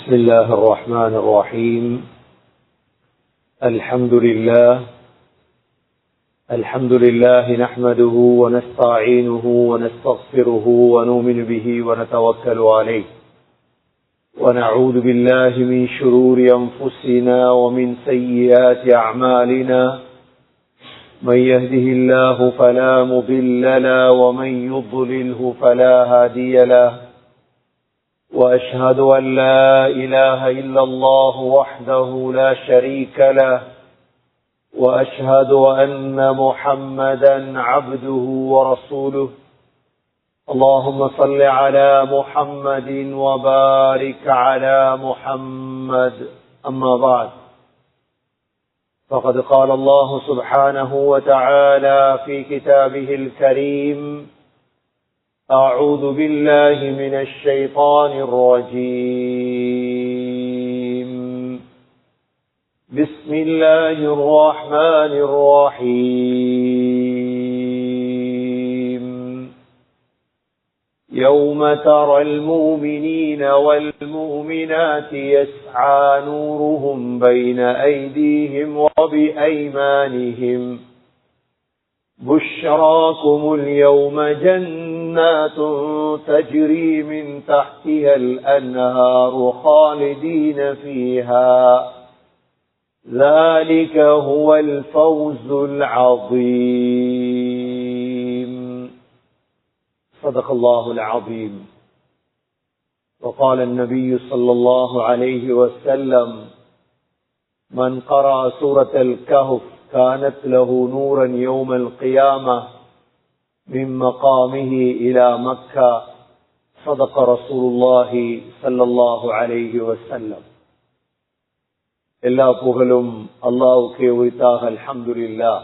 بسم الله الرحمن الرحيم. الحمد لله نحمده ونستعينه ونستغفره ونؤمن به ونتوكل عليه ونعوذ بالله من شرور أنفسنا ومن سيئات أعمالنا، من يهده الله فلا مضل له ومن يضلله فلا هادي له، وأشهد أن لا إله إلا الله وحده لا شريك له، وأشهد أن محمدا عبده ورسوله. اللهم صل على محمد وبارك على محمد. أما بعد، فقد قال الله سبحانه وتعالى في كتابه الكريم: أعوذ بالله من الشيطان الرجيم. بسم الله الرحمن الرحيم. يوم ترى المؤمنين والمؤمنات يسعى نورهم بين أيديهم وبأيمانهم: بشراكم اليوم جنات تجري من تحتها الأنهار خالدين فيها، ذلك هو الفوز العظيم. صدق الله العظيم. وقال النبي صلى الله عليه وسلم: من قرأ سورة الكهف كانت له نورا يوم القيامة من مقامه إلى مكة. صدق رسول الله صلى الله عليه وسلم. எல்லா புகழும் அல்லாஹ்வுக்கே உரித்தாக. அல்ஹம்துலில்லாஹ்.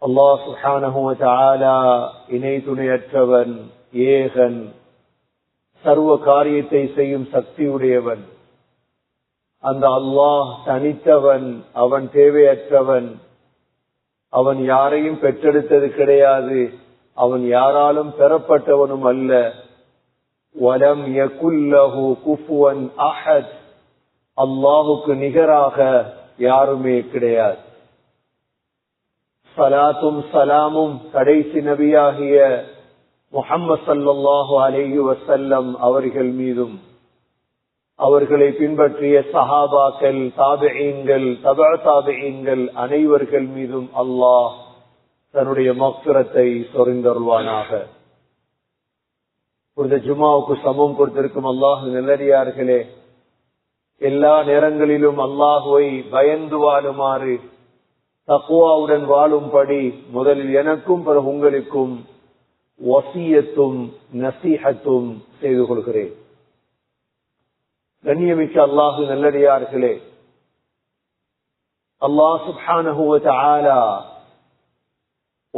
அல்லாஹ் சுப்ஹானஹு வ தஆலா இணை துணையற்றவன், ஏகன், சர்வ காரியத்தை செய்யும் சக்தியுடையவன். அந்த அல்லாஹ் தனித்தவன், அவன் தேவையற்றவன், அவன் யாரையும் பெற்றெடுத்தது கிடையாது, அவன் யாராலும் பெறப்பட்டவனும் அல்ல. வலம் யகுல் லஹு குஃபுவன் அஹத், அல்லாஹுக்கு நிகராக யாருமே கிடையாது. ஸலாத்தும் ஸலாமும் கடைசி நபியாகிய முஹம்மது ஸல்லல்லாஹு அலைஹி வஸல்லம் அவர்கள் மீதும், அவர்களை பின்பற்றிய சஹாபாக்கள், தாபிஈன்கள், தபஅ தாபிஈன்கள் அனைவர்கள் மீதும் அல்லாஹ் தன்னுடைய மக்ஃபிரத்தை சொரிந்தருள்வானாக. இந்த ஜுமாவுக்கு சமம் கொடுத்திருக்கும் அல்லாஹ் நல்லடியார்களே, எல்லா நேரங்களிலும் அல்லாஹுவை பயந்து வாழுமாறு, தக்வாவுடன் வாழும்படி முதலில் எனக்கும் பிறகு உங்களுக்கும் வசியத்தும் நசீஹத்தும் செய்து கொள்கிறேன். கண்ணியமிக்க அல்லாஹு நல்லடியார்களே, அல்லாஹ் சுப்ஹானஹு வ தஆலா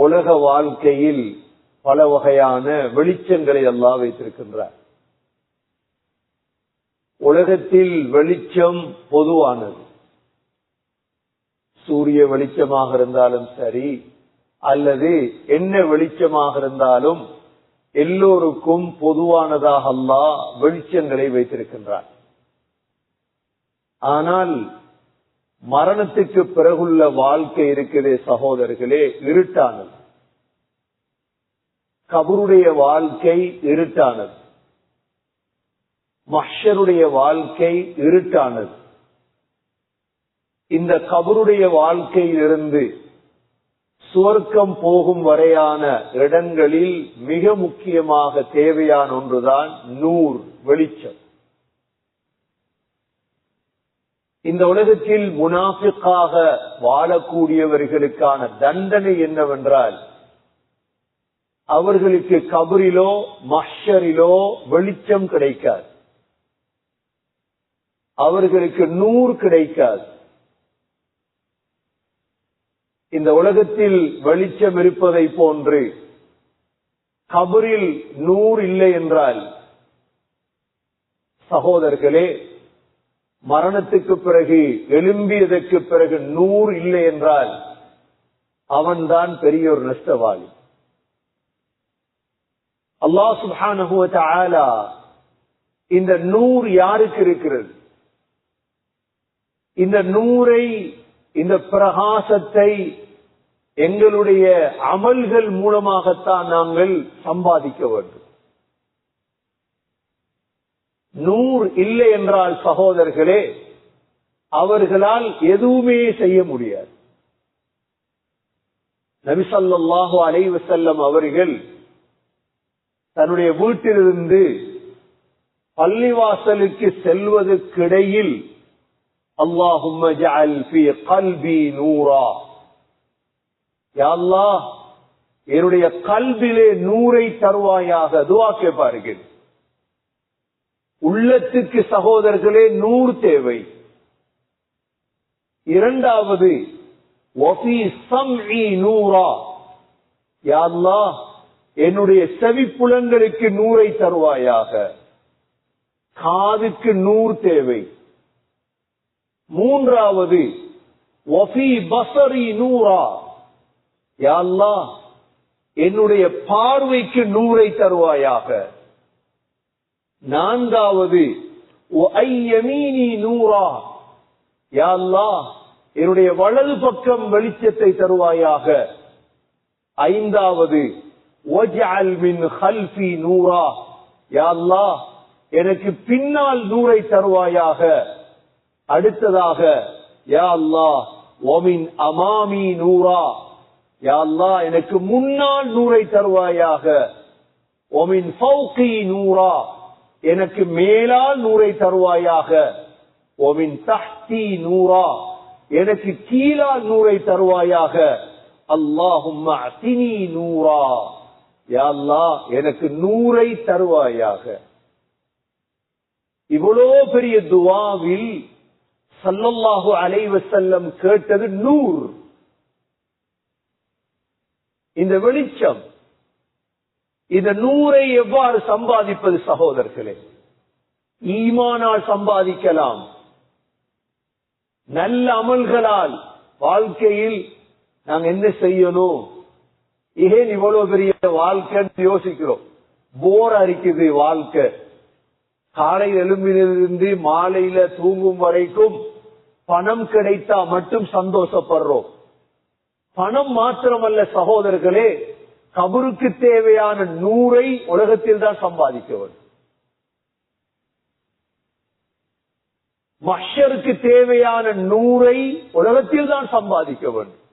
உலக வாழ்க்கையில் பல வகையான வெளிச்சங்களை அல்லாஹ் வைத்திருக்கின்றார். உலகத்தில் வெளிச்சம் பொதுவானது. சூரிய வெளிச்சமாக இருந்தாலும் சரி, அல்லது என்ன வெளிச்சமாக இருந்தாலும் எல்லோருக்கும் பொதுவானதாக அல்லாஹ் வெளிச்சங்களை வைத்திருக்கின்றார். ஆனால் மரணத்துக்கு பிறகுள்ள வாழ்க்கை இருக்கிறதே சகோதரர்களே, இருட்டானது. கபருடைய வாழ்க்கை இருட்டானது. மஹ்ஷருடைய வாழ்க்கை இருட்டானது. இந்த கபருடைய வாழ்க்கையிலிருந்து சுவர்க்கம் போகும் வரையான இடங்களில் மிக முக்கியமாக தேவையான ஒன்றுதான் நூர், வெளிச்சம். இந்த உலகத்தில் முனாஃபிக்காக வாழக்கூடியவர்களுக்கான தண்டனை என்னவென்றால், அவர்களுக்கு கபரிலோ மஹ்ஷரிலோ வெளிச்சம் கிடைக்காது, அவர்களுக்கு நூர் கிடைக்காது. இந்த உலகத்தில் வெளிச்சம் இருப்பதை போன்று கபரில் நூர் இல்லை என்றால், சகோதரர்களே, மரணத்துக்கு பிறகு எழும்பியதற்கு பிறகு நூர் இல்லை என்றால் அவன்தான் பெரிய ஒரு நஷ்டவாளி. அல்லாஹ் சுப்ஹானஹு வ தஆலா இந்த நூறு யாருக்கு இருக்கிறது? இந்த நூரை, இந்த பிரகாசத்தை எங்களுடைய அமல்கள் மூலமாகத்தான் நாங்கள் சம்பாதிக்க வேண்டும். நூறு இல்லை என்றால் சகோதரர்களே, அவர்களால் எதுவுமே செய்ய முடியாது. நபி ஸல்லல்லாஹு அலைஹி வஸல்லம் அவர்கள் தன்னுடைய வீட்டிலிருந்து பள்ளிவாசலுக்கு செல்வதற்கிடையில் அல்லாஹும்ம ஜஅல் ஃபீ கல்பி நூரா, யா அல்லாஹ் என்னுடைய கல்விலே நூரை தருவாயாக துஆ கேட்பார்கள். உள்ளத்துக்கு சகோதரர்களே நூறு தேவை. இரண்டாவது வஃபீ ஸம்இ நூரா, யா அல்லாஹ் என்னுடைய செவிப்புலன்களுக்கு நூரை தருவாயாக. காதுக்கு நூறு தேவை. மூன்றாவது வஃபீ பஸரி நூரா, யா அல்லாஹ் என்னுடைய பார்வைக்கு நூரை தருவாயாக. நான்காவது வஅய்யமீனி நூரா, யா அல்லாஹ் என்னுடைய வலது பக்கம் வெளிச்சத்தை தருவாயாக. ஐந்தாவது வஜ்அல் மின் கல்ஃபி நூரா, யா அல்லாஹ் எனக்கு பின்னால் நூரை தருவாயாக. அடுத்ததாக யா அல்லாஹ் வமின் அமாமி நூரா, யா அல்லாஹ் எனக்கு முன்னால் நூரை தருவாயாக. வமின் ஃபௌகி நூரா, எனக்கு மேலால் நூரை தருவாயாக. வமின் தஹ்தி நூரா, எனக்கு கீழால் நூரை தருவாயாக. அல்லாஹும்ம அத்தினி நூரா, யா அல்லாஹ் எனக்கு நூரை தருவாயாக. இவ்வளோ பெரிய துஆவில் ஸல்லல்லாஹு அலைஹி வஸல்லம் கேட்டது நூர், இந்த வெளிச்சம். இந்த நூரை எவ்வாறு சம்பாதிப்பது சகோதரர்களே? ஈமானால் சம்பாதிக்கலாம், நல்ல அமல்களால். வாழ்க்கையில் நாங்க என்ன செய்யணும்? ஏன் இவ்வளவு பெரிய வாழ்க்கைன்னு யோசிக்கிறோம். போர் அடிக்குது வாழ்க்கை. காலை எழும்பிலிருந்து மாலையில தூங்கும் வரைக்கும் பணம் கிடைத்தா மட்டும் சந்தோஷப்படுறோம். பணம் மாத்திரமல்ல சகோதரர்களே, கபருக்கு தேவையான நூரை உலகத்தில் தான் சம்பாதிக்க வேண்டும். மஹ்ஷருக்கு தேவையான நூரை உலகத்தில் தான் சம்பாதிக்க வேண்டும்.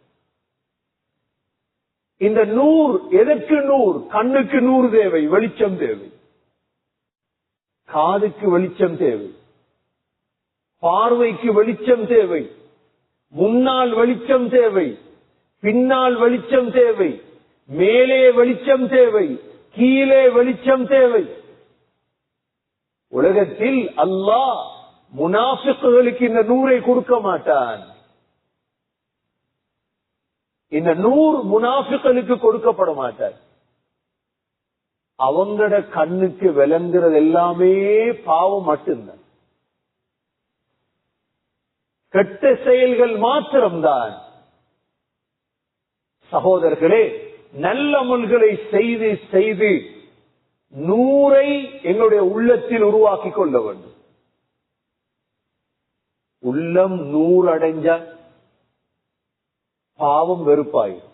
இந்த நூர் எதற்கு நூர்? கண்ணுக்கு நூறு தேவை, வெளிச்சம் தேவை. காதுக்கு வெளிச்சம் தேவை, பார்வைக்கு வெளிச்சம் தேவை, முன்னால் வெளிச்சம் தேவை, பின்னால் வெளிச்சம் தேவை, மேலே வெளிச்சம் தேவை, கீழே வெளிச்சம் தேவை. உலகத்தில் அல்லாஹ் முனாஃபிக்குகளுக்கு இந்த நூரை கொடுக்க மாட்டான். இந்த நூறு முனாஃபிக்குகளுக்கு கொடுக்கப்பட மாட்டார். அவங்களோட கண்ணுக்கு விளங்குறது எல்லாமே பாவம் மட்டும்தான், கெட்ட செயல்கள் மாத்திரம்தான். சகோதரர்களே, நல்ல அமல்களை செய்து செய்து நூரை எங்களுடைய உள்ளத்தில் உருவாக்கி கொள்ள வேண்டும். உள்ளம் நூறு அடைஞ்ச பாவம் வெறுப்பாயும்.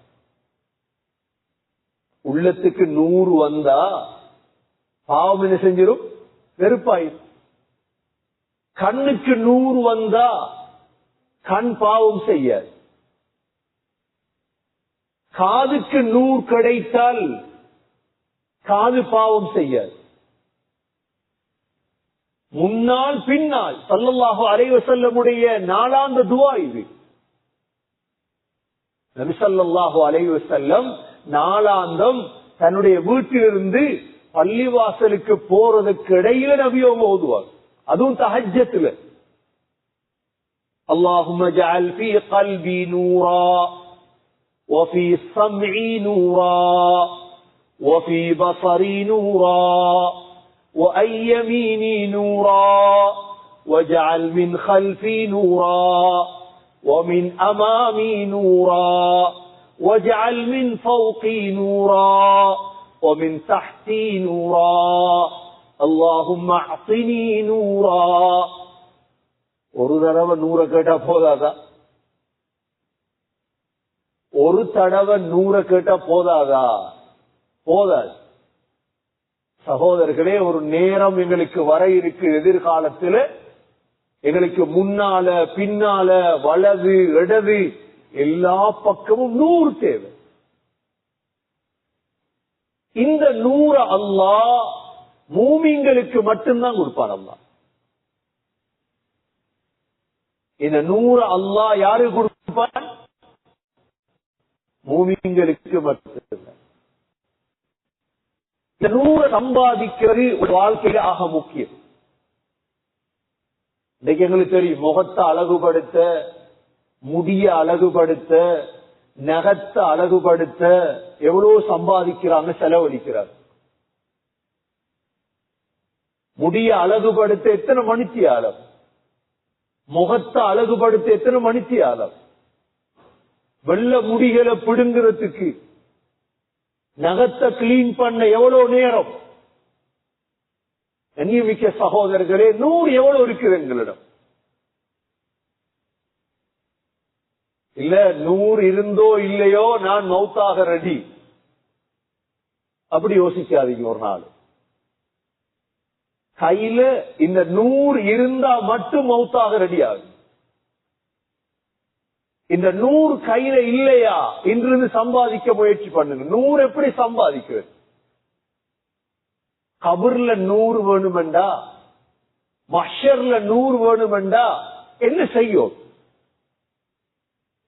உள்ளத்துக்கு நூறு வந்தா பாவம் என்ன செஞ்சிடும்? வெறுப்பாயும். கண்ணுக்கு நூறு வந்தா கண் பாவம் செய்ய. காதுக்கு நூறு கிடைத்தால் காது பாவம் செய்ய. முன்னால் பின்னால் ஸல்லல்லாஹு அலைஹி வஸல்லமுடைய நாளாந்த துஆ இது. நபி ஸல்லல்லாஹு அலைஹி வஸல்லம் நாளாந்தம் தன்னுடைய வீட்டிலிருந்து பள்ளிவாசலுக்கு போறதுக்கு இடையில நபியோங்க ஓதுவார். அதுவும் தஹஜ்ஜத்ல. அல்லாஹும்ம ஜஅல் ஃபீ கல்பி நூரா وفي سمعي نورا وفي بصري نورا وعن يميني نورا واجعل من خلفي نورا ومن أمامي نورا واجعل من فوقي نورا ومن تحتي نورا அல்லாஹும்ம அஸினி நூரா. ஒரு தடவை 100 கேட்டா போதாதா? ஒரு தடவை 100 கேட்டா போதாதா? போதாது. சகோதரர்களே, ஒரு நேரம் எங்களுக்கு வர இருக்கு. எதிர்காலத்தில் எங்களுக்கு முன்னால பின்னால வலது இடது எல்லா பக்கமும் 100 தேவை. இந்த 100 அல்லாஹ் மூமின்களுக்கு மட்டும்தான் கொடுப்பான். அல்லாஹ் இந்த 100 அல்லாஹ் யாருக்கு கொடுப்பான்? மூமின்களுக்கு மட்டும்தான். இந்த 100 சம்பாதிக்கிறது ஒரு வாழ்க்கையில ஆக முக்கியம். இன்னைக்கு எங்களுக்கு தெரியும், முகத்தை அழகுபடுத்த, முடிய அழகுபடுத்த, நகத்தை அழகுபடுத்த எவ்வளவு சம்பாதிக்கிறாங்க, செலவழிக்கிறாங்க. முடிய அழகுபடுத்த எத்தனை மணித்தியாலம், முகத்தை அழகுபடுத்த எத்தனை மணித்தியாலம், வெள்ள முடிகளை பிடுங்கிறதுக்கு, நகத்தை கிளீன் பண்ண எவ்வளவு நேரம். கண்ணியமிக்க சகோதரர்களே, 100 எவ்வளவு இருக்குது எங்களிடம்? இல்ல 100 இருந்தோ இல்லையோ நான் மௌத்தாக ரெடி, அப்படி யோசிக்காதீங்க. ஒரு நாள் கையில இந்த 100 இருந்தா மட்டும் மௌத்தாக ரெடி ஆகும். இந்த 100 கையில இல்லையா, இன்றிருந்து சம்பாதிக்க முயற்சி பண்ணுங்க. 100 எப்படி சம்பாதிக்கிறது? கபர்ல 100 வேணுமெண்டா, மஹ்ஷர்ல 100 வேணுமெண்டா என்ன செய்யும்?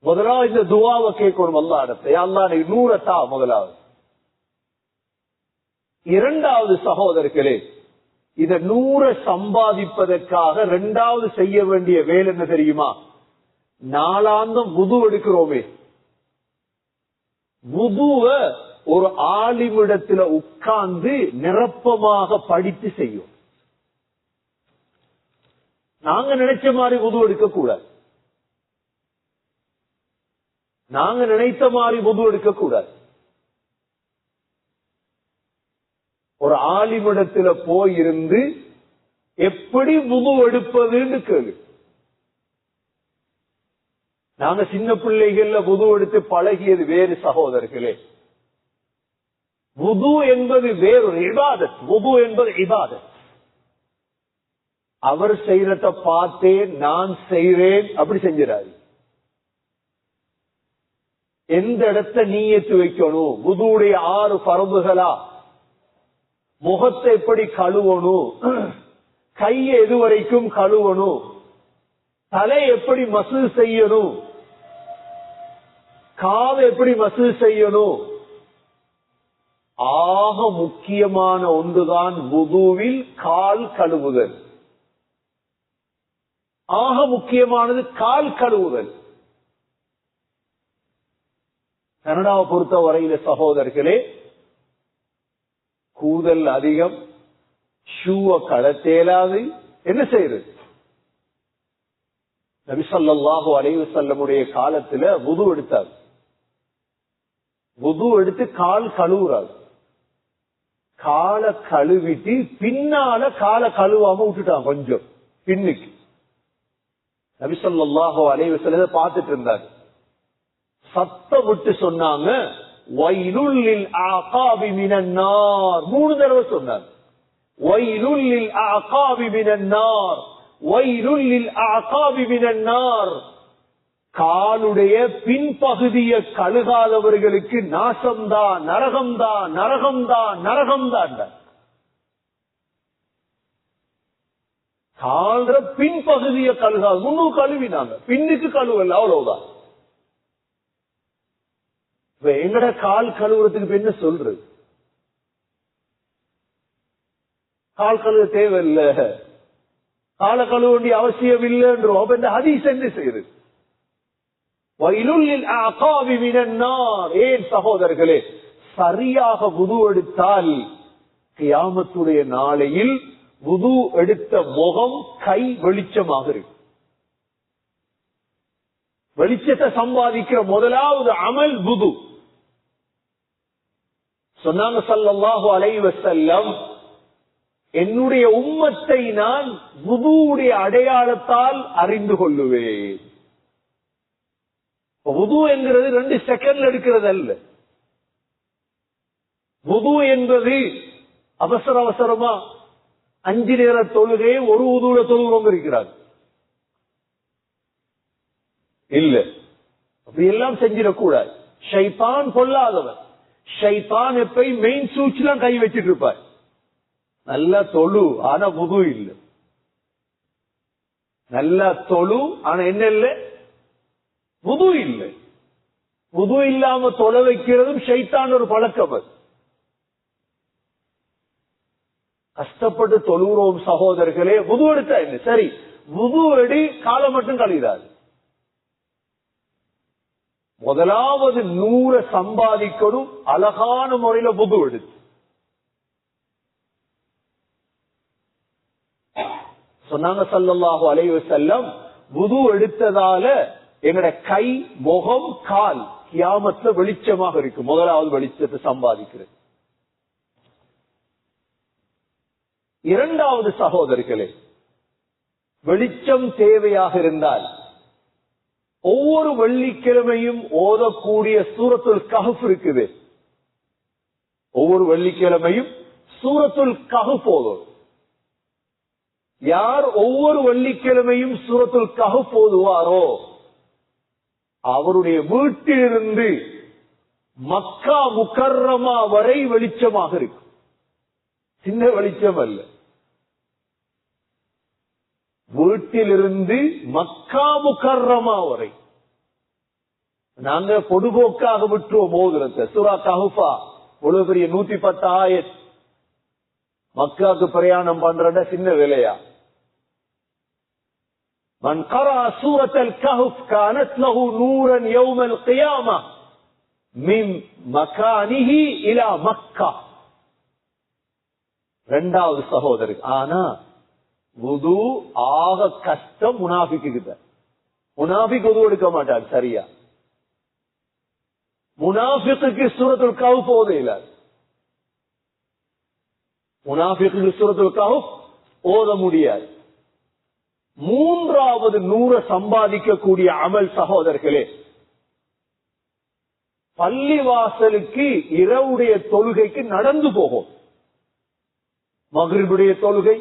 முதலாவது இந்த துஆவை கேட்கணும் அல்லாஹ் இடத்தை. அல்லாஹ் எனக்கு 100 தா முதலாவது. இரண்டாவது சகோதரர்களே, இத 100 சம்பாதிப்பதற்காக இரண்டாவது செய்ய வேண்டிய வேலை என்ன தெரியுமா? நாளாந்தம் வுது எடுக்கிறோமே, வுதுவ ஒரு ஆலிமிடத்துல உட்கார்ந்து நிரப்பமாக படித்து செய்யும். நாங்க நினைச்ச மாதிரி வுது எடுக்க கூடாது. நாங்க நினைத்த மாதிரி வுது எடுக்க கூடாது. ஒரு ஆலிமிடத்துல போயிருந்து எப்படி வுது எடுப்பதுன்னு கேளு. நாங்க சின்ன பிள்ளைகள்ல வுது எடுத்து பழகியது வேறு சகோதரர்களே. வுது என்பது வேறொரு இபாதத். வுது என்பது இபாதத். அவர் செய்யறத பார்த்தேன் நான் செய்றேன் அப்படி செஞ்சிடாது. எந்த இடத்தை நீயத்து வைக்கணும், வுதுவுடைய 6 பரம்புகளா, முகத்தை எப்படி கழுவணும், கையை எதுவரைக்கும் கழுவணும், தலை எப்படி மசூ செய்யணும், காதை எப்படி மசூ செய்யணும். ஆக முக்கியமான ஒன்றுதான் வுதுவில் கால் கழுவுதல். ஆக முக்கியமானது கால் கழுவுதல். கனடாவை பொறுத்த வரையில சகோதரர்களே, கூதல் அதிகம், ஷூவை கழத்தேலாது. என்ன செய்யறது? நபி ஸல்லல்லாஹு அலைஹி வஸல்லமுடைய காலத்துல வுது எடுத்தார். வுது எடுத்து கால் கழுவுறாரு. காலை கழுவிட்டு பின்னால காலை கழுவாம விட்டுட்டான் கொஞ்சம் பின்னுக்கு. நபி ஸல்லல்லாஹு அலைஹி வஸல்லம் பார்த்துட்டு இருந்தார். சத்தம் விட்டு சொன்னாங்க, வைலுல் லில் அகாபி மினன் நார். 3 தடவை சொன்னார். வைலுல் லில் அகாபி மினன் நார், வைலுல் லில் அகாபி மினன் நார். காலுடைய பின்பகுதியை கழுகாதவர்களுக்கு நாசம்தான், நரகம்தான், நரகம்தான், நரகம்தான். கால்ற பின்பகுதியை கழுகாது. முன்னுக்கு கழுவினாங்க, பின்னுக்கு கழுவல, அவ்வளவுதான். எங்கட கால் கழுவுறதுக்கு என்ன சொல்றது? கால் கழுவ தேவையில்லை, காலை கழுவ வேண்டிய அவசியம் இல்லைன்றோம். அப்ப இந்த ஹதீஸ் என்ன செய்யுது? ஏன் சகோதரர்களே, சரியாக வுது எடுத்தால் கியாமத்துடைய நாளையில் வுது எடுத்த முகம் கை வெளிச்சமாக இருக்கு. வெளிச்சத்தை சம்பாதிக்கிற முதலாவது அமல் வுது. சொன்னாங்க ஸல்லல்லாஹு அலைஹி வஸல்லம், என்னுடைய உம்மத்தை நான் வுதுவுடைய அடையாளத்தால் அறிந்து கொள்ளுவேன். வுது என்கிறது 2 செகண்ட்ல எடுக்கிறது அல்ல. வுது என்பது அவசர அவசரமா 5 நேர தொழுகையை ஒரு வுதுல தொழுகிறவங்க இருக்கிறார் இல்ல. அப்படி எல்லாம் செஞ்சிடக்கூடாது. ஷைத்தான் கொல்லாதவன். ஷைத்தான் எப்பயும் மெயின் சுவிட்ச்ல கை வச்சிட்டு இருப்பார். நல்லா தொழு ஆனா வுது இல்லை. நல்லா தொழு ஆனா என்ன இல்லை? வுது இல்லை. வுது இல்லாம தொலை வைக்கிறதும் ஷைத்தான் ஒரு பழக்கம். கஷ்டப்பட்டு தொழுகிறோம் சகோதரர்களே. வுது எடுத்தா என்ன சரி, வுது எடி காலம் மட்டும் கழிதாது. முதலாவது 100 சம்பாதிக்கணும் அழகான முறையில வுது எடுத்து. சொன்னாங்க ஸல்லல்லாஹு அலைஹி வஸல்லம், வுது எடுத்ததால எங்கட கை, முகம், கால் கியாமத்துல வெளிச்சமாக இருக்கு. முதலாவது வெளிச்சத்தை சம்பாதிக்கிறது. இரண்டாவது சகோதரர்களே, வெளிச்சம் தேவையாக இருந்தால் ஒவ்வொரு வெள்ளிக்கிழமையும் ஓதக்கூடிய சூரத்துல் கஹ்ஃப் இருக்குது. ஒவ்வொரு வெள்ளிக்கிழமையும் சூரத்துல் கஹ்ஃப் ஓதும். யார் ஒவ்வொரு வெள்ளிக்கிழமையும் சூரத்துல் கஹ்ஃப் ஓதுவாரோ அவருடைய வீட்டிலிருந்து மக்கா முக்கர்ரமா வரை வெளிச்சமாக இருக்கும். சின்ன வெளிச்சம் அல்ல. வீட்டிலிருந்து மக்கா முக்கர்ரமா வரை. நாங்க பொதுபோக்காக விட்டுருவோம் மோதிரத்தை. சூரா கஹ்ஃபா இவ்வளவு பெரிய 110 ஆயத். மக்காவுக்கு பிரயாணம் பண்றத சின்ன வேலையா? من قرأ سورة الكهف كانت له نورا يوم القيامة من مكانه إلى مكة. இரண்டாவது சகோதரர், ஆனா வுது ஆக கஷ்டம் முனாஃபிக்கு. முனாஃபிக் வுது எடுக்க மாட்டார் சரியா. முனாஃபிக்கு சூரத்துல் கஹ்ஃப் ஓத இயலாது. முனாஃபிக்கு சூரத்துல் கஹ்ஃப் ஓத முடியாது. மூன்றாவது 100 சம்பாதிக்கக்கூடிய அமல் சகோதரர்களே, பள்ளிவாசலுக்கு இரவுடைய தொழுகைக்கு நடந்து போகும். மக்ரிபுடைய தொழுகை,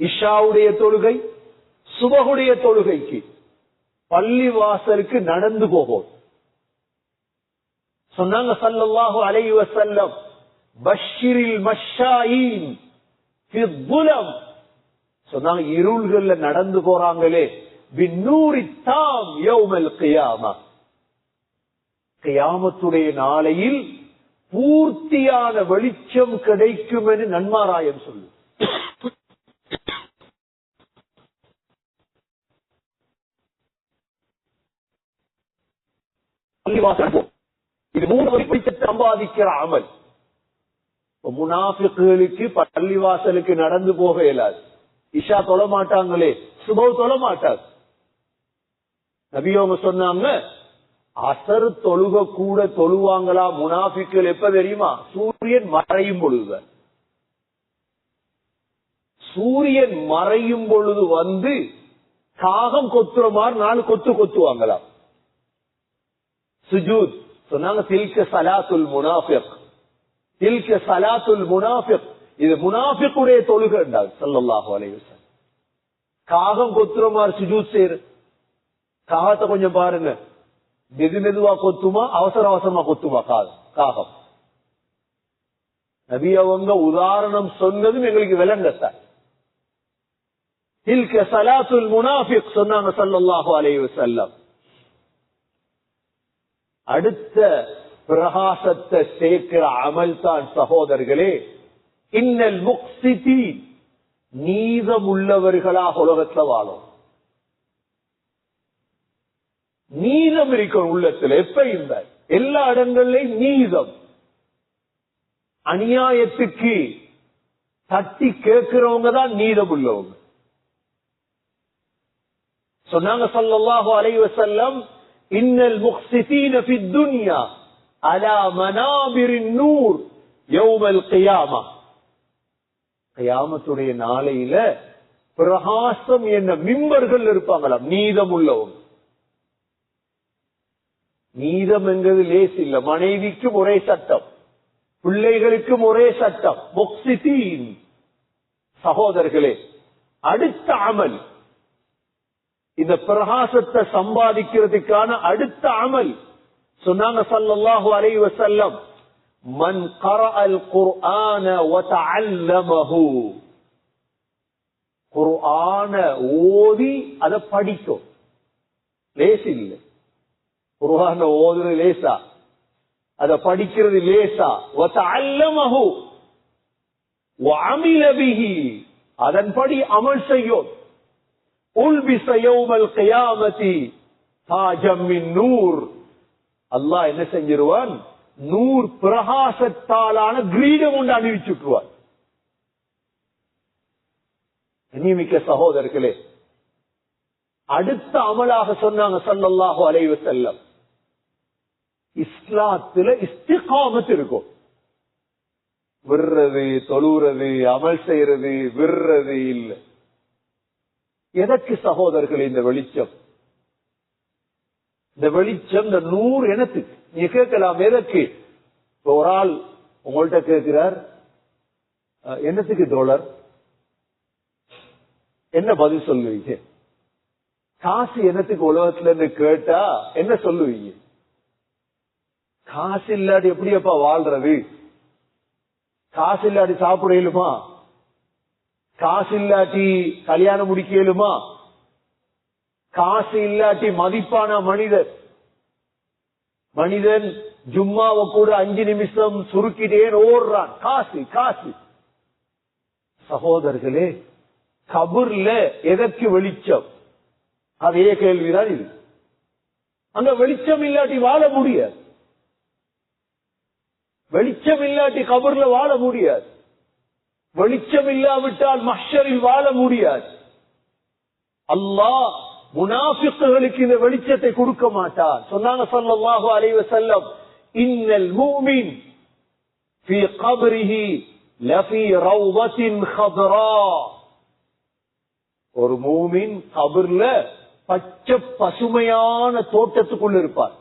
இஷாவுடைய தொழுகை, சுபஹுடைய தொழுகைக்கு பள்ளிவாசலுக்கு நடந்து போகும். சொன்னாங்க ஸல்லல்லாஹு அலைஹி வஸல்லம், பஷ்ஷிரில் மஷ்ஷாயீன் ஃபில் ظுலம். சொன்னாங்க இருள்கள்ல நடந்து போறாங்களே, பின்னூரி தாம் யௌமல் கியாமா, கியாமத்துடைய நாளையில் பூர்த்தியான வெளிச்சம் கிடைக்கும் என்று நன்மாராயம் சொல்லு. இது 3 வெளிச்சத்தை சம்பாதிக்கிற அமல். முனாஃபிக்குகளுக்கு பள்ளிவாசலுக்கு நடந்து போக இயலாது. இஷா தொழ மாட்டாங்களே, சுபஹ் தொழ மாட்டாங்க. நபி அவங்க சொன்னாங்க, அசர் தொழுக கூட தொழுவாங்களா முனாஃபிக்குகள் எப்ப தெரியுமா? சூரியன் மறையும் பொழுது. சூரியன் மறையும் பொழுது வந்து காகம் கொத்துற மாதிரி 4 கொத்து கொத்துவாங்களா. சுஜூத் சொன்னாங்க, தில்க ஸலாத்துல் முனாஃபிக், தில்க ஸலாத்துல் முனாஃபிக். இது முனாஃபிக்குடைய தொழுகை என்றார் ஸல்லல்லாஹு அலைஹி வஸல்லம். காகம் கொத்துற மாதிரி சுஜூத் செய்யற காகத்தை கொஞ்சம் பாருங்க, மெது மெதுவா கொத்துமா அவசர அவசரமா கொத்துமா காகம். நபி அவங்க உதாரணம் சொன்னதும் எங்களுக்கு விளங்கத்தான். தில்க ஸலாத்துல் முனாஃபிக் சொன்னாங்க ஸல்லல்லாஹு அலைஹி வஸல்லம். அடுத்த பிரகாசத்தை சேர்க்கிற அமல் தான் சகோதரர்களே, இன்னல் முக்ஸிதீன், நீதம் உள்ளவர்களாக உலகத்தில் வாழும். நீதம் இருக்கணும் உள்ளத்தில். எப்ப இந்த எல்லா இடங்கள்லயும் நீதம். அநியாயத்துக்கு தட்டி கேட்கிறவங்க தான் நீதம் உள்ளவங்க. சொன்னாங்க ஸல்லல்லாஹு அலைஹி வஸல்லம், இன்னல் முக்ஸிதீன ஃபித் துன்யா அலா மனாபிரின் நூர் யௌமல் கியாமா. கியாமத்துடைய நாளையில பிரகாசம் என்ன மிம்பர்கள் இருப்பாங்களாம், நீதம் உள்ளவங்க. நீதம் என்கிறது லேஸ் இல்ல. மனைவிக்கும் ஒரே சட்டம், பிள்ளைகளுக்கும் ஒரே சட்டம். முக்சிதீன். சகோதரர்களே, அடுத்த அமல், இந்த பிரகாசத்தை சம்பாதிக்கிறதுக்கான அடுத்த அமல் சொன்னாங்க ஸல்லல்லாஹு அலைஹி வஸல்லம், மன் கரஅல் குர்ஆன வ தஅல்லமஹு. குர்ஆன ஓதி அதை படிக்கும். லேஸ் இல்லை. குர்ஆன ஓதுறது லேசா, அதை படிக்கிறது லேசா. வ தஅல்லமஹு வ அமில பிஹி, அதன்படி அமல் செய்யும். உல்பிஸ யௌமல் கியாமத்தி தாஜம் மின் நூர். அல்லாஹ் என்ன செஞ்சிருவான், நூர் பிரகாசத்தாலான கிரீடம் கொண்டு அணிவிச்சுட்டுவார். நியமிக்க சகோதரர்களே, அடுத்த அமலாக சொன்னாங்க ஸல்லல்லாஹு அலைஹி வஸல்லம், இஸ்லாத்துல இஸ்திகாமத் இருக்கும். விர்றது, தொழுறது, அமல் செய்யறது, விர்றது இல்லை. எதற்கு சகோதரர்களே இந்த வெளிச்சம்? இந்த வெளிச்சம், இந்த நூறு எனத்துக்கு. நீங்க கேட்கலாம், எதற்கு? ஒரு ஆள் உங்கள்கிட்ட கேட்கிறார், என்னத்துக்கு டாலர்? என்ன பதில் சொல்லுவீங்க? காசு என்னத்துக்கு உலகத்துல இருந்து கேட்டா என்ன சொல்லுவீங்க? காசு இல்லாட்டி எப்படியப்பா வாழ்றது? காசு இல்லாட்டி சாப்பிட இயலுமா? காசு இல்லாட்டி கல்யாணம் முடிக்க இயலுமா? காசு இல்லாட்டி மதிப்பான மனிதன் ஜும்மாவை கூட 5 நிமிஷம் சுருக்கிட்டே ஓடுறான். காசு காசு. சகோதரர்களே, கபூர்ல எதற்கு வெளிச்சம்? அதே கேள்விதான் இது. அங்க வெளிச்சம் இல்லாட்டி வாழ முடியாது. வெளிச்சம் இல்லாட்டி கபூர்ல வாழ முடியாது. வெளிச்சம் இல்லாவிட்டால் மஹ்ஷரில் வாழ முடியாது. அல்லாஹ் முனாஃபிக்குகளுக்கு இந்த வெளிச்சத்தை கொடுக்க மாட்டார். சொன்னாங்க ஸல்லல்லாஹு அலைஹி வஸல்லம், இன்னல் முஃமின் ஃபீ கப்ரிஹி லஃபீ ரௌதத்தின் ஹத்ரா. ஒரு மூமின் கபர்ல பச்சை பசுமையான தோட்டத்துக்குள்ள இருப்பார்.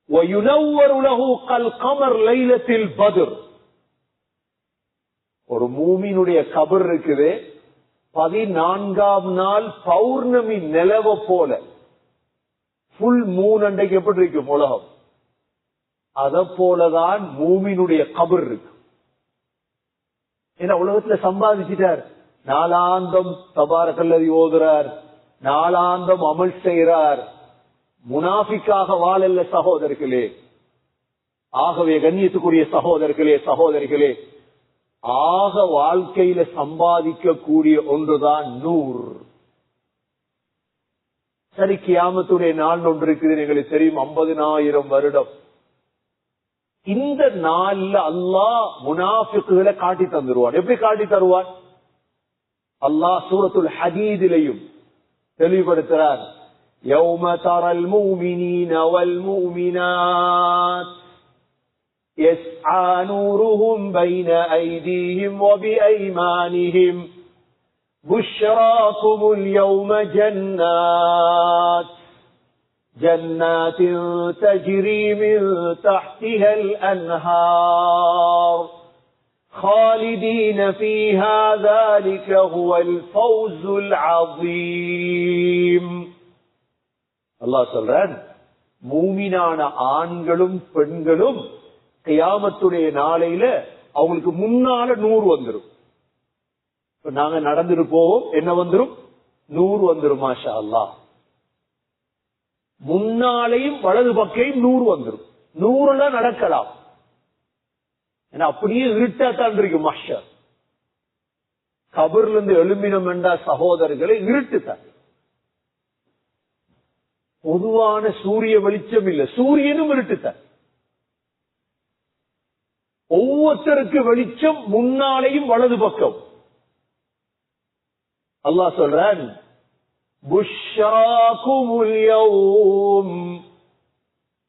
وَيُنَوَّرُ لَهُ كَالْقَمَرِ لَيْلَةِ الْبَدْرِ. ஒரு மூமினுடைய கபர் இருக்குது, 14ஆம் நாள் பௌர்ணமி நிலவ போல. ஃபுல் மூன் அன்றைக்கு எப்படி இருக்கும் உலகம், அத போலதான் மூமினுடைய கபர் இருக்கு. ஏன்னா உலகத்துல சம்பாதிச்சிட்டார், நாளாந்தம் தபாரக்கல்லதி ஓதுறார், நாளாந்தம் அமல் செய்கிறார். முனாஃபிக்காக வாழல்ல சகோதரர்களே. ஆகவே கண்ணியத்துக்குரிய சகோதரர்களே, சகோதரிகளே, ஆக வாழ்க்கையில சம்பாதிக்க கூடிய ஒன்றுதான் நூர். சரி, கியாமத்துடைய நாள் ஒன்று இருக்குது, எங்களுக்கு தெரியும், 50,000 வருடம். இந்த நாள்ல அல்லாஹ் முனாஃபிக்குகளை காட்டி தந்துருவான். எப்படி காட்டி தருவான்? அல்லாஹ் சூரத்துல் ஹதீதிலையும் தெளிவுபடுத்துறார். يَوْمَ تَرَى الْمُؤْمِنِينَ وَالْمُؤْمِنَاتِ يَسْعَى نُورُهُمْ بَيْنَ أَيْدِيهِمْ وَبِأَيْمَانِهِمْ بُشْرَاكُمُ الْيَوْمَ جَنَّاتٍ تَجْرِي مِنْ تَحْتِهَا الْأَنْهَارُ خَالِدِينَ فِيهَا ذَلِكَ هُوَ الْفَوْزُ الْعَظِيمُ. அல்லாஹ் சொல்றான், மூமினான ஆண்களும் பெண்களும் கியாமத்துடைய நாளையில அவங்களுக்கு முன்னால நூறு வந்துரும். நாங்க நடந்துட்டு போவோம், என்ன வந்துரும்? நூறு வந்துரும். மாஷா அல்லாஹ். முன்னாலையும் வலது பக்கையும் நூறு வந்துரும். 100 நடக்கலாம். ஏன்னா அப்படியே இருட்டாத்தான் இருக்கு மஹ்ஷர். கபர்ல இருந்து எழும்பினம் என்ற சகோதரர்களை இருட்டுத்தான். பொதுவான சூரிய வெளிச்சம் இல்ல, சூரியனும் இருட்டுத்தான். ஒவ்வொருத்தருக்கு வெளிச்சம் முன்னாலையும் வலது பக்கம். அல்லாஹ் சொல்றான், புஷ்ராகுமுல் யௌம்.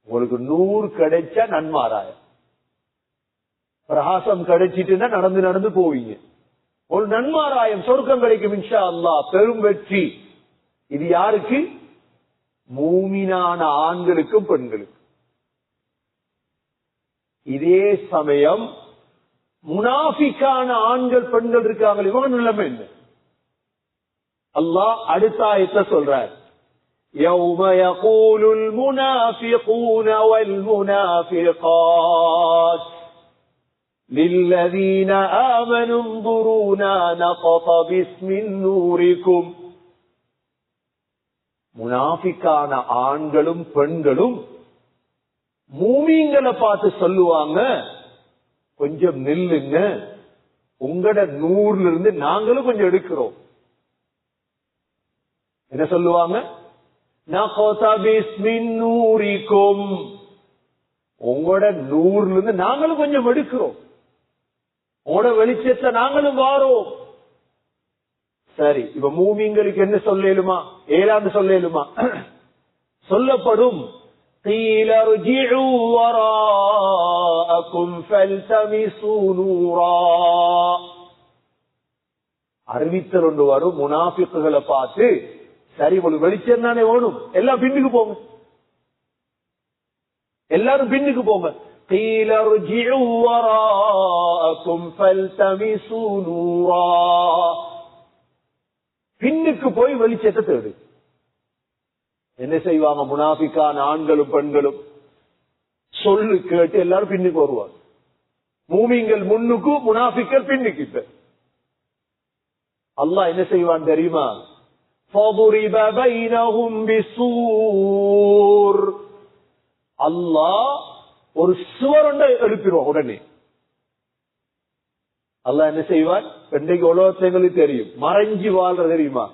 உங்களுக்கு 100 கிடைச்சா நன்மாராயம். பிரகாசம் கிடைச்சிட்டுன்னா நடந்து நடந்து போவீங்க. ஒரு நன்மாராயம் சொர்க்கம் கிடைக்கும் இன்ஷா அல்லாஹ், பெரும் வெற்றி. இது யாருக்கு? மூமினான ஆண்களுக்கும் பெண்களுக்கும். இதே சமயம் முனாஃபிக்கான ஆண்கள் பெண்கள் இருக்காங்க, இவங்க நிலைமை என்ன? அல்லாஹ் அடுத்த ஆயத்தை சொல்றார், يَوْمَ يَقُولُ الْمُنَافِقُونَ وَالْمُنَافِقَاتُ لِلَّذِينَ آمَنُوا انظُرُونَا نَقْتَبِسْ مِنْ نُورِكُمْ. முனாஃபிக்கான ஆண்களும் பெண்களும் மூமின்களை பார்த்து சொல்லுவாங்க, கொஞ்சம் நில்லுங்க, உங்களோட நூறுல இருந்து நாங்களும் கொஞ்சம் எடுக்கிறோம். என்ன சொல்லுவாங்க? நகதபிஸ் மின் நூரிக்கும், உங்களோட நூறுல இருந்து நாங்களும் கொஞ்சம் எடுக்கிறோம், உங்களோட வெளிச்சத்தை நாங்களும் வாரோம். சரி, இப்ப மூமின்களுக்கு என்ன சொல்லலுமா? ஏழாண்டு சொல்லலுமா? சொல்லப்படும், قِيلَ ارْجِعُوا وَرَاءَكُمْ فَالْتَمِسُوا نُورًا. அறிவித்தல் ஒன்று வரும் முனாஃபிக்குகளை பார்த்து, சரி உங்களுக்கு வெளிச்சம் தானே வேணும், எல்லாம் பின்னுக்கு போங்க, எல்லாரும் பின்னுக்கு போங்க. قِيلَ ارْجِعُوا وَرَاءَكُمْ فَالْتَمِسُوا نُورًا. பின்னுக்கு போய் வெளிச்சத்தை தேடு. என்ன செய்வாங்க முனாஃபிக்கான ஆண்களும் பெண்களும்? சொல்லு கேட்டு எல்லாரும் பின்னுக்கு வருவாங்க. மூமின்கள் முன்னுக்கு, முனாஃபிக்கள் பின்னுக்கு. இப்ப அல்லாஹ் என்ன செய்வான் தெரியுமா? فَضُرِبَ بَيْنَهُمْ بِسُورٍ. அல்லாஹ் ஒரு சுவரண்டை எழுப்பிடுவான் உடனே. அல்லாஹ் என்ன செய்வான்? இன்றைக்கு உலகங்களுக்கு தெரியும், மறைஞ்சு வாழ்ற தெரியுமா?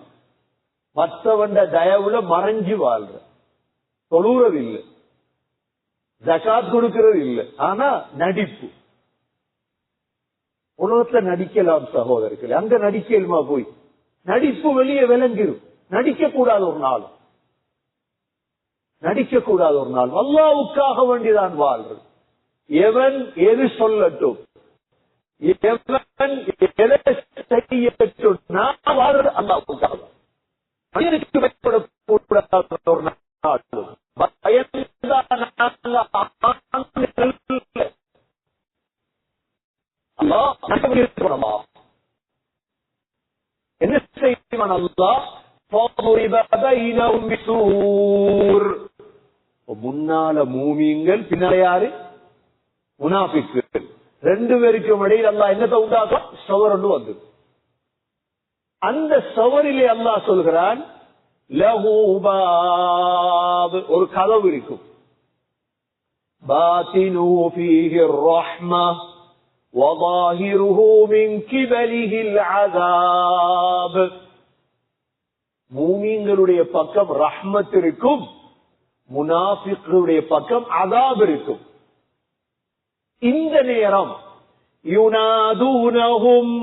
மற்றவண்ட தயவுல மறைஞ்சு வாழ்ற, தொழுறது இல்ல, ஜகாத் கொடுக்கிறது இல்ல, ஆனா நடிப்பு. உலகத்துல நடிக்கலாம் சகோதரர்கள், அங்க நடிக்கலுமா? போய் நடிப்பு வெளியே விளங்கிடும். நடிக்க கூடாத ஒரு நாள், நடிக்க கூடாத ஒரு நாள். அல்லாஹ்வுக்காக வேண்டிதான் வாழ்றது. எவன் எது சொல்லட்டும், எவன் எதை செய்யட்டும், நான் வாழ்றது அல்லாஹ்வுக்காக. மனிதனுக்கு பயப்படக்கூடாத ஒரு நாள். என்ன செய்வான் அல்லாஹ்? முன்னால மூமின்கள், பின்னால யாரு? முனாஃபிக்குகள். ரெண்டு பேருக்கும் இடையில் அல்லாஹ் என்னத்தை உண்டாக்கும்? சுவர் ஒன்று வந்து, அந்த சுவரிலே அல்லாஹ் சொல்கிறான், லஹு பாப், ஒரு கதவு இருக்கும். பாத்தினுஹு ஃபீஹி الرحمة وظاهره من قبله العذاب. மூமின்களுடைய பக்கம் ரஹ்மத் இருக்கும், முனாஃபிக்குடைய பக்கம் அதாப் இருக்கும். இந்த நேரம் யுனாதூனஹும்,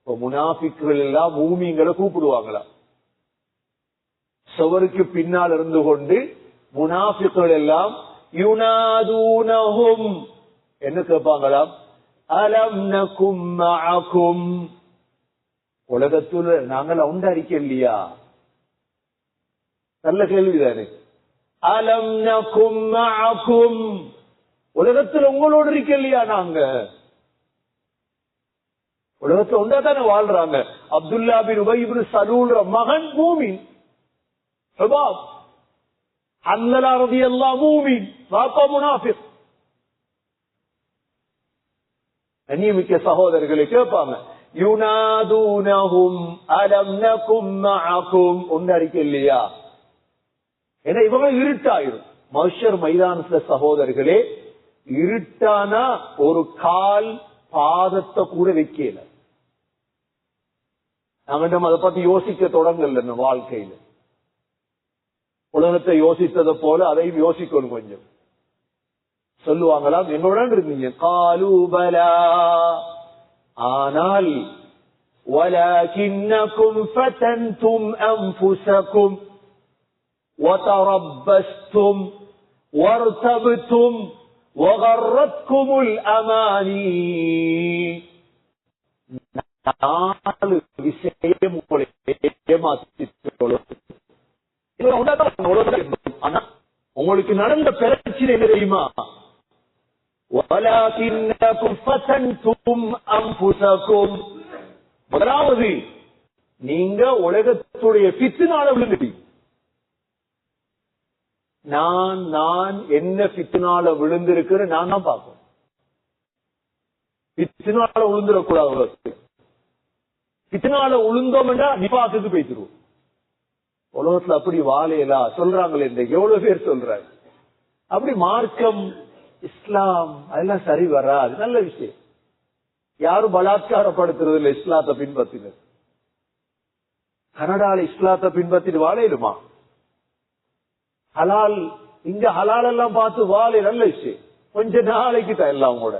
முனாஃபிக்குகள் எல்லாம் மூமின்களை கூப்பிடுவாங்களா? சுவருக்கு பின்னால் இருந்து கொண்டு முனாஃபிக்குகள் எல்லாம் யுனாதூனஹும் என்ன கேட்பாங்களாம்? அலம் நகும் மஅகும், உலகத்துல நாங்கள் உண்டாரிக்க இல்லையா? நல்ல கேள்விதானே. அலம் நகும் மஅகும், உலகத்துல உங்களோடு இருக்க இல்லையா? நாங்க உலகத்துல உண்டா தானே வாழ்றாங்க. அப்துல்லா பின் உபை இப்னு சலூல் மகன் மூமின், ஹுபாப். ஹன்ஸலா ரலியல்லாஹு மூமின், வாப்பா முனாஃபிக். அந்நியமிக்க சகோதரர்களை கேட்பாங்க, யுனாதூனஹும் அலம் நகும் மஅகும், உண்டாரிக்க இல்லையா? ஏன்னா இவங்க இருட்டாயிரும். மஹ்ஷர் மைதானத்துல சகோதரர்களே, இருட்டானா ஒரு கால் பாதத்தை கூட வைக்கல. நாங்க அதை பத்தி யோசிக்க தொடங்கல. வாழ்க்கையில உலகத்தை யோசித்ததை போல அதையும் யோசிக்கணும். கொஞ்சம் சொல்லுவாங்களாம், என்னுடன் இருந்தீங்க. காலூபலா, ஆனால் வலகின்னகும் ஃபதன்தும் அன்ஃபுஸகும் வதரப்பஸ்தும் வர்தப்தும் வகர்ரத்குமுல் அமானி. 4 விஷயம் உங்களை ஏமாற்றிக்கொள்ளும். ஆனா உங்களுக்கு நடந்த பிரச்சனை என்ன தெரியுமா? வலாகின்னகும் ஃபதன்தும் அன்ஃபுஸகும். முதலாவது, நீங்க உலகத்துடைய ஃபித்னால விழுந்துட்டீங்க. நான் என்ன ஃபித்னால விழுந்திருக்கிறேன் நான் தான் பார்ப்போம். ஃபித்னால விழுந்துடக்கூடாது. உலகத்துக்கு ஃபித்னால விழுந்தோம்னா நிபாத்துக்கு போய்த்திருவோம். உலகத்துல அப்படி வாழையலா சொல்றாங்களே, இந்த எவ்வளவு பேர் சொல்றாங்க. அப்படி மார்க்கம் இஸ்லாம் அதெல்லாம் சரி வராது. நல்ல விஷயம். யாரும் பலாத்காரப்படுத்துறது இல்லை இஸ்லாத்தை பின்பற்றினர். கனடால இஸ்லாத்தை பின்பற்றிட்டு வாழையிலுமா? ஹலால், இங்க ஹலால் எல்லாம் பார்த்து வாழை நல்ல விஷயம். கொஞ்ச நாளைக்கு தான் எல்லாம் கூட.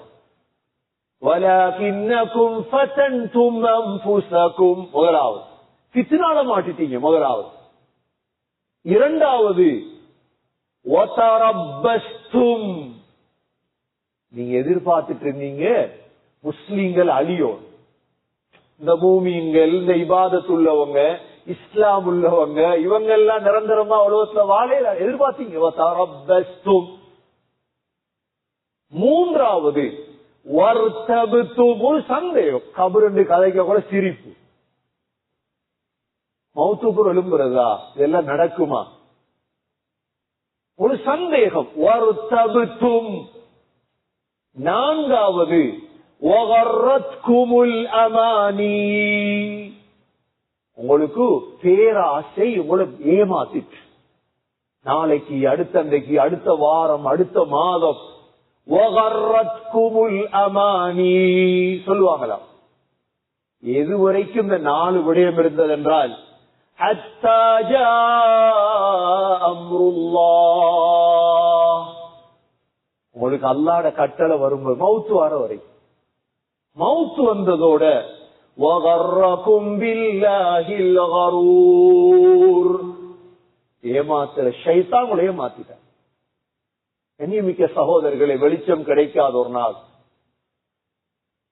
வலாகின்னகும் ஃபதன்தும் அன்ஃபுஸகும். முதலாவது ஃபித்னால மாட்டிட்டீங்க. முதலாவது. இரண்டாவது, வதரப்பஸ்தும். நீங்க எதிர்பார்த்துட்டு இருந்தீங்க முஸ்லிம்கள் அழியோம். இந்த மூமின்கள், இந்த இபாதத் உள்ளவங்க, இஸ்லாம் உள்ளவங்க, இவங்க எல்லாம் நிரந்தரமா உலகத்துல வாழையில எதிர்பார்த்தீங்க. வதரப்பஸ்தும். மூன்றாவது, வர்தபத்தும். ஒரு சந்தேகம். கபரு கதைக்க கூட சிரிப்பு. மௌத்துக்கு எழும்புறதா? இதெல்லாம் நடக்குமா? ஒரு சந்தேகம். வர்தபத்தும். நான்காவது, வகர்ரத்குமுல் அமானி. உங்களுக்கு பேராசை உங்களை ஏமாத்திட்டு, நாளைக்கு, அடுத்தன்றைக்கு, அடுத்த வாரம், அடுத்த மாதம், வகர்ரத்குமுல் அமானி சொல்லுவாங்களாம். எதுவரைக்கும் இந்த 4 விடயம் இருந்தது என்றால், ஹத்தா ஜாஅ அம்ருல்லாஹ். உங்களுக்கு அல்லாஹ்வுடைய கட்டளை வரும்போது மௌத் வர வரைக்கும். மௌத் வந்ததோட வகர்ரகும் பில்லாஹில் கரூர். ஏமாத்துற ஷைத்தான் உங்களை ஏமாத்திட்டான். கண்ணியமிக்க சகோதரர்களை, வெளிச்சம் கிடைக்காத ஒரு நாள்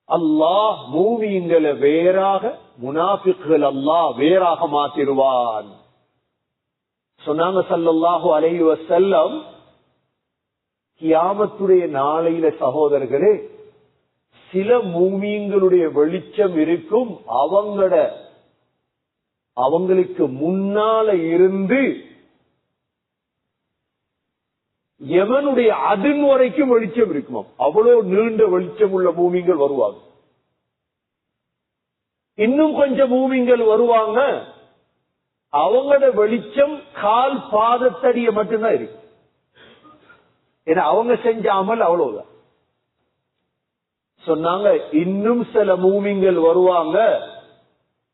அல்லாஹ் மூமின்களை வேறாக, முனாஃபிக்குகள் அல்லாஹ் வேறாக மாத்திருவான் சொன்னாங்க ஸல்லல்லாஹு அலைஹி வஸல்லம். கியாமத்துடைய நாளையில சகோதரர்களே, சில மூமின்களுடைய வெளிச்சம் இருக்கும். அவங்களுக்கு முன்னால இருந்து எவனுடைய அதின் வரைக்கும் வெளிச்சம் இருக்குமா, அவ்வளவு நீண்ட வெளிச்சம் உள்ள மூமின்கள் வருவாங்க. இன்னும் கொஞ்சம் மூமின்கள் வருவாங்க, அவங்களோட வெளிச்சம் கால் பாதத்தடிய மட்டும்தான் இருக்கு. ஏன்னா அவங்க செஞ்ச அமல் அவ்வளவுதான். சொன்னாங்க இன்னும் சில மூமின்கள் வருவாங்க,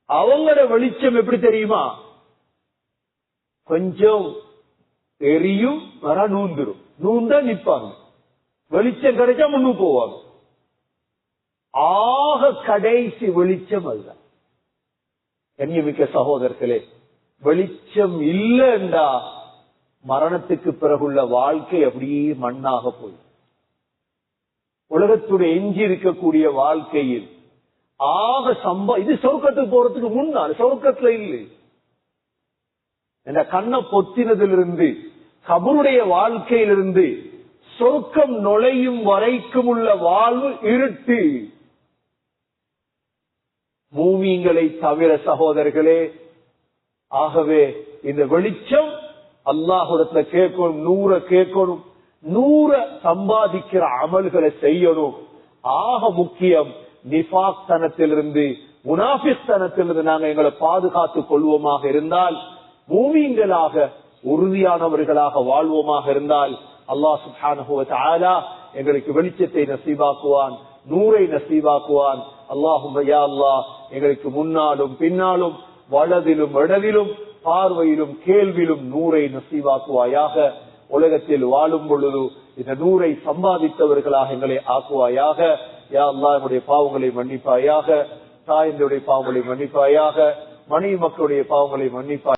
அவங்களோட வெளிச்சம் எப்படி தெரியுமா, கொஞ்சம் எரியும், வர நூந்துரும், நூந்தா நிப்பாங்க, வெளிச்சம் கிடைச்சா முன்னு போவாங்க. ஆக கடைசி வெளிச்சம் அதுதான். கண்ணியமிக்க சகோதரர்களே, வெளிச்சம் இல்லைண்டா மரணத்துக்கு பிறகுள்ள வாழ்க்கை அப்படியே மண்ணாக போய், உலகத்துடைய எஞ்சி இருக்கக்கூடிய வாழ்க்கையில் ஆக இது சொர்க்கத்துக்கு போறதுக்கு முன்னால், சொர்க்கத்துல இல்லை. இந்த கண்ணை பொத்தினதிலிருந்து, கபருடைய வாழ்க்கையிலிருந்து சொர்க்கம் நுழையும் வரைக்கும் உள்ள வாழ்வு இருட்டு. மூமின்களை தவிர சகோதரர்களே, ஆகவே இந்த வெளிச்சம் அல்லாஹ்விடத்துல கேட்கணும், 100 கேட்கணும், 100 சம்பாதிக்கிற அமல்களை செய்யணும். ஆக முக்கியம் நிஃபாக் தனத்திலிருந்து, முனாஃபிக் தனத்திலிருந்து நாங்கள் எங்களை பாதுகாத்துக் கொள்வோமாக இருந்தால், மூமின்களாக உறுதியானவர்களாக வாழ்வோமாக இருந்தால், அல்லாஹ் சுப்ஹானஹு வ தஆலா எங்களுக்கு வெளிச்சத்தை நசீபாக்குவான், நூரை நசீபாக்குவான். அல்லாஹும்ம யா அல்லாஹ், எங்களுக்கு முன்னாலும் பின்னாலும், வலதிலும் இடதிலும், பார்வையிலும் கேள்வியிலும் நூரை நசீபாக்குவாயாக. உலகத்தில் வாழும் பொழுது இந்த நூரை சம்பாதித்தவர்களாக எங்களை ஆக்குவாயாக. யா அல்லாஹ், என்னுடைய பாவங்களை மன்னிப்பாயாக, தாயினுடைய பாவங்களை மன்னிப்பாயாக, மனைவி மக்களுடைய பாவங்களை மன்னிப்பாயாக.